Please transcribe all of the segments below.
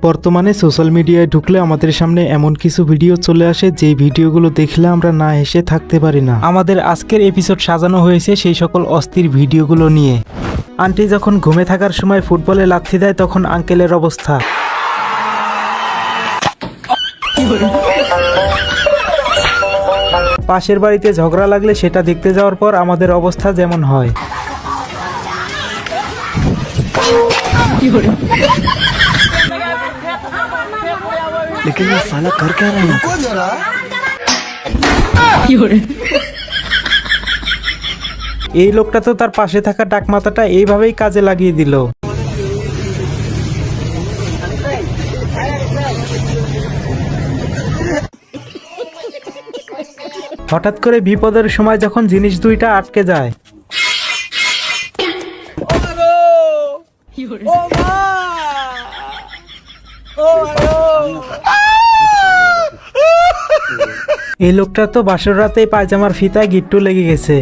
বর্তমানে সোশ্যাল মিডিয়ায় ঢুকলে আমাদের সামনে এমন কিছু ভিডিও চলে আসে যে ভিডিওগুলো দেখলে আমরা না হেসে থাকতে পারি না। আমাদের আজকের এপিসোড সাজানো হয়েছে সেই সকল অস্থির ভিডিওগুলো নিয়ে। আন্টি যখন ঘুমে থাকার সময় ফুটবলে লাথি দেয় তখন আঙ্কেলের অবস্থা, পাশের বাড়িতে ঝগড়া লাগলে সেটা দেখতে যাওয়ার পর আমাদের অবস্থা যেমন হয়। लेकिन ये साला कर क्या रहा है? এই লোকটা তো তার পাশে থাকা ডাকমাতাটা এইভাবেই কাজে লাগিয়ে দিল। হঠাৎ করে বিপদের সময় যখন জিনিস দুইটা আটকে যায়, এই লোকটা তো বাসর রাতেই পায়জামার ফিতায় গিট্টু লেগে গেছে।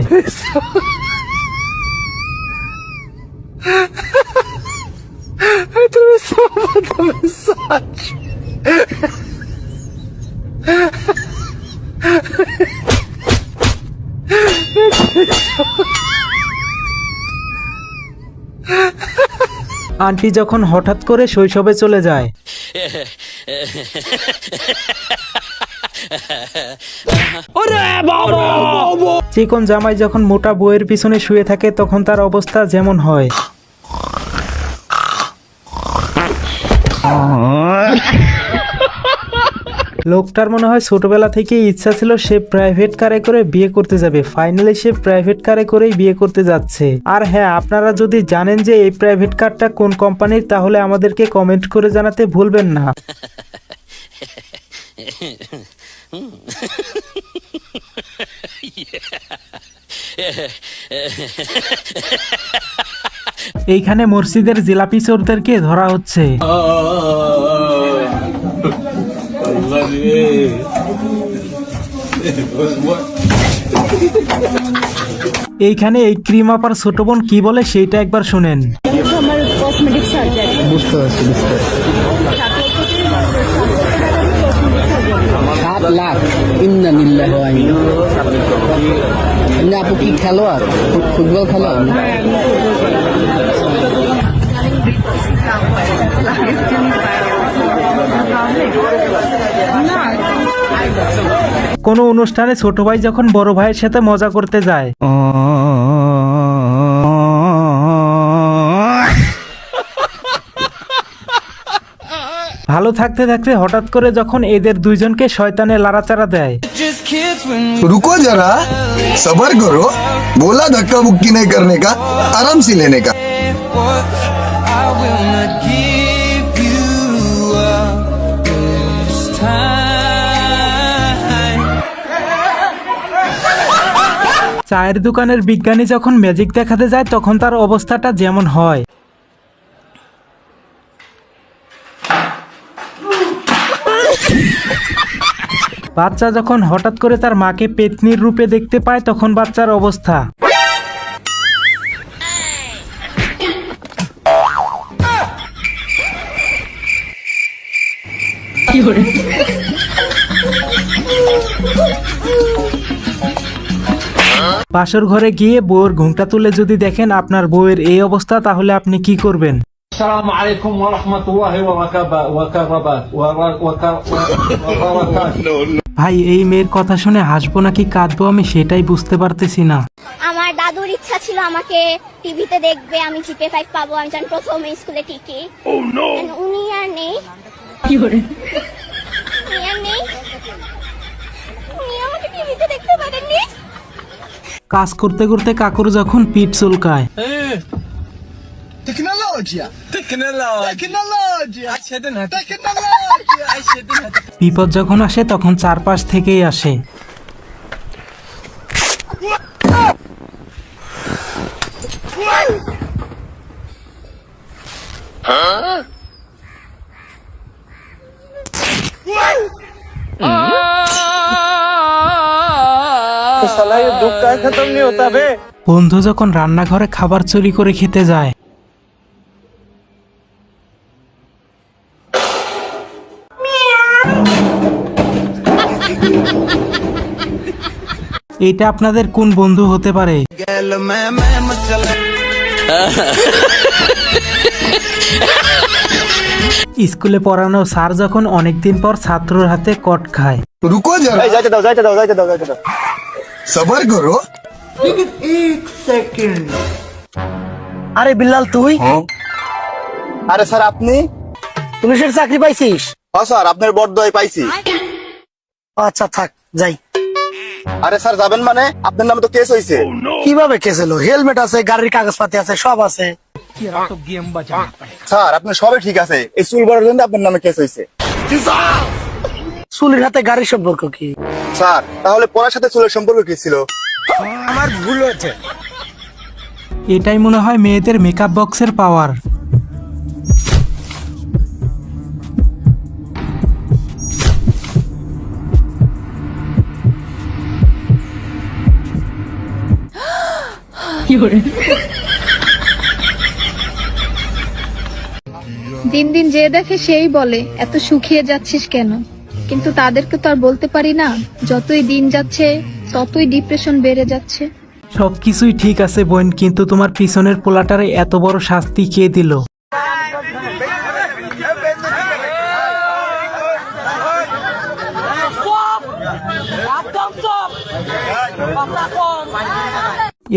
আন্টি যখন হঠাৎ করে শৈশবে চলে যায়, চিকন জামাই যখন মোটা বউয়ের পিছনে শুয়ে থাকে তখন তার অবস্থা যেমন হয়। লোকটার মনে হয় ছোটবেলা থেকে ইচ্ছা ছিল সে প্রাইভেট কারে করে বিয়ে করতে যাবে, ফাইনালি সে প্রাইভেট কারে করেই বিয়ে করতে যাচ্ছে। আর হ্যাঁ, আপনারা যদি জানেন যে এই প্রাইভেট কারটা কোন কোম্পানির তাহলে আমাদেরকে কমেন্ট করে জানাতে ভুলবেন না। এইখানে মসজিদের জিলাপি চোরদেরকে ধরা হচ্ছে। এইখানে এই ক্রিম আপার ছোট বোন কি বলে সেইটা একবার শুনেন। আমার কসমেটিক সার্জারি। বুঝতে পারছি। 7 লাখ ইন্না নিল্লাহি ওয়া ইন্না। আপু কি খেলোয়াড়, ফুটবল খেলোয়াড়? কোনো অনুষ্ঠানে ছোট ভাই যখন বড় ভাইয়ের সাথে মজা করতে যায়, ভালো থাকতে থাকতে হঠাৎ করে যখন এদের দুইজনকে শয়তানে লাড়াচাড়া দেয়। रुको जरा, सबर करो, बोला धक्का मुक्की नहीं करने का, आराम से लेने का। চায়ের দোকানের বিজ্ঞানী যখন ম্যাজিক দেখাতে যায় তখন তার অবস্থাটা যেমন হয়। বাচ্চা যখন হঠাৎ করে তার মাকে পেতনির রূপে দেখতে পায় তখন বাচ্চার অবস্থা। বাসর ঘরে গিয়ে বউয়ের ঘুমটা তুলে যদি দেখেন আপনার বউয়ের এই অবস্থা তাহলে আপনি কি করবেন? আসসালামু আলাইকুম ওয়া রাহমাতুল্লাহি ওয়া বারাকাতুহু। ভাই, এই মেয়ের কথা শুনে হাসবো নাকি কাঁদবো আমি সেটাই বুঝতে পারতেছি না। আমার দাদুর ইচ্ছা ছিল আমাকে টিভিতে দেখবে, আমি জিপে 5 পাবো, আমি যখন প্রথম স্কুলে টিকি। উনি আর নেই। উনি আমাকে টিভিতে দেখতে পারেননি। কাজ করতে করতে কাকুর যখন পিঠ চুলকায়, বিপদ যখন আসে তখন চারপাশ থেকেই আসে। साला ये दुख का खत्म नहीं होता बे। বন্ধু যখন রান্নাঘরে খাবার চুরি করে খেতে যায়, এটা আপনাদের কোন বন্ধু হতে পারে? স্কুলে পড়ানো স্যার যখন অনেকদিন পর ছাত্রর হাতে কট খায়। रुको जरा सबर करो। আরে বিল্লাল তুই আরে স্যার আপনি? পুলিশের চাকরি পাইছিস? হ্যাঁ স্যার, আপনার বরদোয়ায় পাইছি। আচ্ছা থাক যাই। আরে স্যার যাবেন মানে? আপনার নামে তো কেস হয়েছে। কিভাবে কেস হলো? হেলমেট আছে, গাড়ির কাগজপাতি আছে, সব আছে। স্যার আপনার সবই ঠিক আছে, এই চুল বড়ার জন্য আপনার নামে কেস হয়েছে। চুলির হাতে গাড়ির সম্পর্ক কি? স্যার তাহলে পড়ার সাথে চুলের সম্পর্ক কি ছিল? এটাই মনে হয় মেয়েদের মেকআপ বক্সের পাওয়ার। দিন দিন যে দেখে সেই বলে এত শুকিয়ে যাচ্ছিস কেন, কিন্তু তাদেরকে তো আর বলতে পারি না যতই দিন যাচ্ছে ততই ডিপ্রেশন বেড়ে যাচ্ছে। সবকিছুই ঠিক আছে বোন, কিন্তু তোমার পিছনের পোলাটারে এত বড় শাস্তি কে দিল?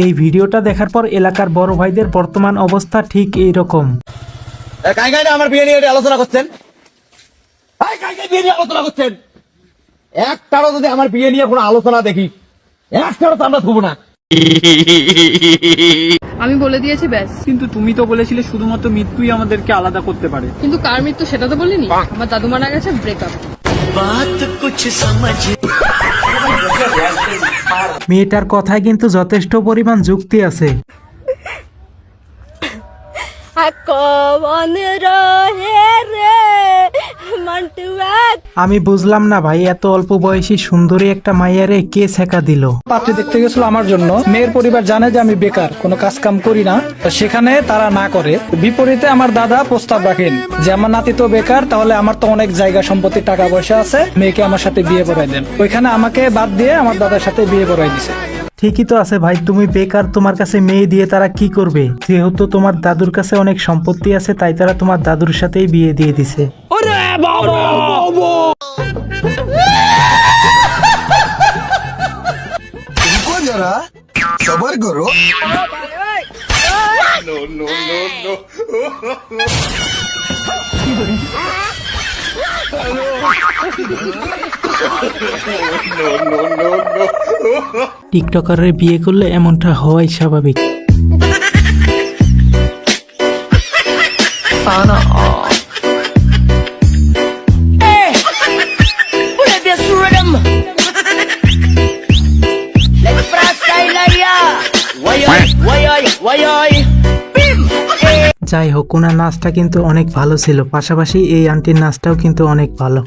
এই ভিডিওটা দেখার পর এলাকার বড় ভাইদের বর্তমান অবস্থা ঠিক এই রকম। কাই আমার বিয়ে নিয়ে আলোচনা করছেন? কাই বিয়ে নিয়ে আলোচনা করছেন? একটারও যদি আমার বিয়ে নিয়ে কোনো আলোচনা দেখি, একটারও তো আমরা থুবো না। আমি বলে দিয়েছি ব্যাস। কিন্তু তুমি তো বলেছিলে শুধুমাত্র মৃত্যুই আমাদেরকে আলাদা করতে পারে। কিন্তু কার মৃত্যু সেটা তো বলিনি। আমার দাদু মারা গেছে, ব্রেকআপ। মেয়েটার কথায় কিন্তু যথেষ্ট পরিমাণ যুক্তি আছে। আমি বুঝলাম না ভাই, এত অল্প বয়সী সুন্দরী একটা মাইয়ারে কে ছেকা দিল? পাত্রী দেখতে গেছিল আমার জন্য। মেয়ের পরিবার জানে যে আমি বেকার, কোনো কাজ কাম করি না, সেখানে তারা না করে। বিপরীতে আমার দাদা প্রস্তাব রাখেন যে আমার নাতি তো বেকার, তাহলে আমার তো অনেক জায়গা সম্পত্তি টাকা পয়সা আছে, মেয়েকে আমার সাথে বিয়ে পড়াই দেন। ওইখানে আমাকে বাদ দিয়ে আমার দাদার সাথে বিয়ে পড়াই দিছে। ঠিকই তো আছে ভাই, তুমি বেকার, তোমার কাছে মেয়ে দিয়ে তারা কি করবে? যেহেতু তোমার দাদুর কাছে অনেক সম্পত্তি আছে, তাই তারা তোমার দাদুর সাথেই বিয়ে দিয়ে দিছে। रुको जरा सबर करो। টিকটকারের বিয়ে করলে এমনটা হওয়াই স্বাভাবিক। যাই হোক, ওনার নাচটা কিন্তু অনেক ভালো ছিল, পাশাপাশি এই আন্টির নাচটাও কিন্তু অনেক ভালো।